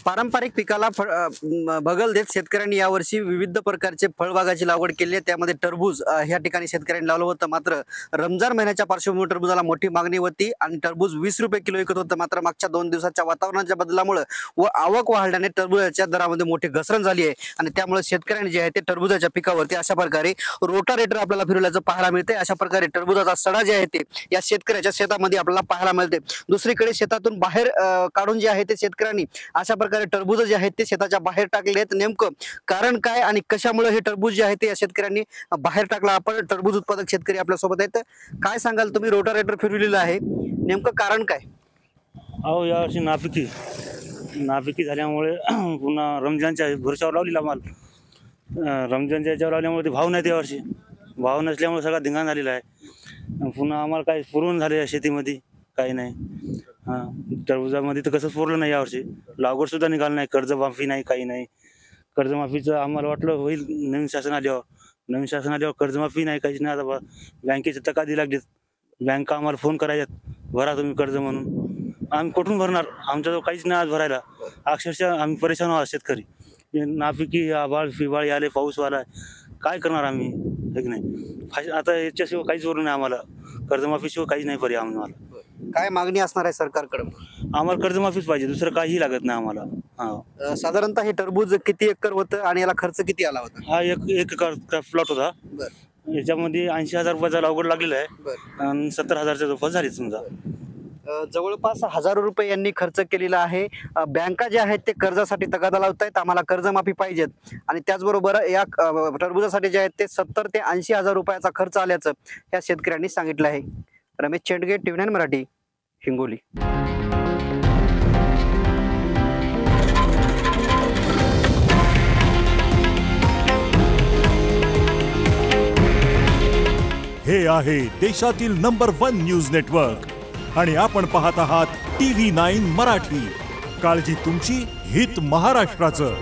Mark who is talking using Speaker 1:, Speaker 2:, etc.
Speaker 1: पारंपरिक पिकाला बगल देत शेतकऱ्यांनी यावर्षी विविध प्रकारचे फळबागाची लागवड केली आहे। त्यामध्ये टरबूज ह्या ठिकाणी शेतकऱ्यांनी लावलं होतं। मात्र रमजान महिन्याच्या पार्श्वभूमीवर टरबूजाला मोठी मागणी होती आणि टरबूज 20 रुपये किलो विकत होतं। मात्र मागच्या 2 दिवसाच्या वातावरणाच्या बदलामुळे व आवक वाढल्याने टरबूजाच्या दरामध्ये मोठी घसरण झाली आहे आणि त्यामुळे शेतकऱ्यांनी जे आहे ते टरबूजाच्या पिकावरती अशा प्रकारे रोटारेटर आपल्याला फिरवल्याचं पाहायला मिळते। अशा प्रकारे टरबूजाचा सडा जे आहे ते या शेतकऱ्याच्या शेतामध्ये आपल्याला पाहायला मिळते। दुसरीकडे शेतातून बाहेर काढून जे आहे ते शेतकऱ्यांनी अशा प्रकारे टरबूज जे आहेत ते शेताच्या बाहेर टाकले आहेत। नेमकं कारण काय आणि कशामुळे हे टरबूज जे आहे ते या शेतकऱ्यांनी बाहेर टाकला, आपण टरबूज उत्पादक शेतकरी आपल्या सोबत आहेत। काय सांगाल तुम्ही, रोटारेटर फिरवलेलं आहे, नेमकं कारण काय?
Speaker 2: अहो यावर्षी नापिकी झाल्यामुळे पुन्हा रमजानच्या भरोशावर लावलेला माल, रमजानच्या याच्यावर लावल्यामुळे भाव नाही, यावर्षी भाव नसल्यामुळे सगळा धिंगाणा झालेला आहे। पुन्हा आम्हाला काही पुरवून झाले या शेतीमध्ये काही नाही। टरबुजामध्ये तर कसं पुरलं नाही यावर्षी, लागवड सुद्धा निघालं नाही, कर्जमाफी नाही, काही नाही। कर्जमाफीचं आम्हाला वाटलं होईल नवीन शासन आल्यावर, कर्जमाफी नाही, काहीच नाही। आता बँकेचे तकादी लागलीत, बँका आम्हाला फोन करायच्यात भरा तुम्ही कर्ज म्हणून। आम्ही कुठून भरणार? आमच्याजवळ काहीच नाही आज भरायला। अक्षरशः आम्ही परेशान आहोत शेतकरी। नापिकी आभाळ फिबाळ आले, पाऊस आला, काय करणार आम्ही, हे की नाही? आता याच्याशिवाय काहीच वरून नाही आम्हाला, कर्जमाफीशिवाय काहीच नाही पर्याय आम्हाला।
Speaker 1: काय मागणी असणार आहे सरकारकडे?
Speaker 2: आम्हाला कर्जमाफीच पाहिजे, दुसरं काही लागत नाही आम्हाला।
Speaker 1: साधारणतः हे टरबूज किती एकर होतं आणि याला खर्च किती आला होता?
Speaker 2: हा एक एकर प्लॉट होता। याच्यामध्ये 80,000 रुपयाचा लागवड लागलेला आहे आणि 70,000च्या जवळ झाली समजा।
Speaker 1: जवळपास हजारो रुपये यांनी खर्च केलेला आहे। बँका ज्या आहेत ते कर्जासाठी तगादा लावत आहेत, आम्हाला कर्जमाफी पाहिजेत आणि त्याचबरोबर या टरबुजासाठी जे आहेत ते 70 ते 80,000 रुपयाचा खर्च आल्याचं या शेतकऱ्यांनी सांगितलं आहे। रमेश चेंडगे, TV9 मराठी, हिंगोली।
Speaker 3: हे आहे देशातील नंबर 1 न्यूज नेटवर्क आणि आपण पाहत आहात TV9 मराठी। काळजी तुमची, हित महाराष्ट्राचं।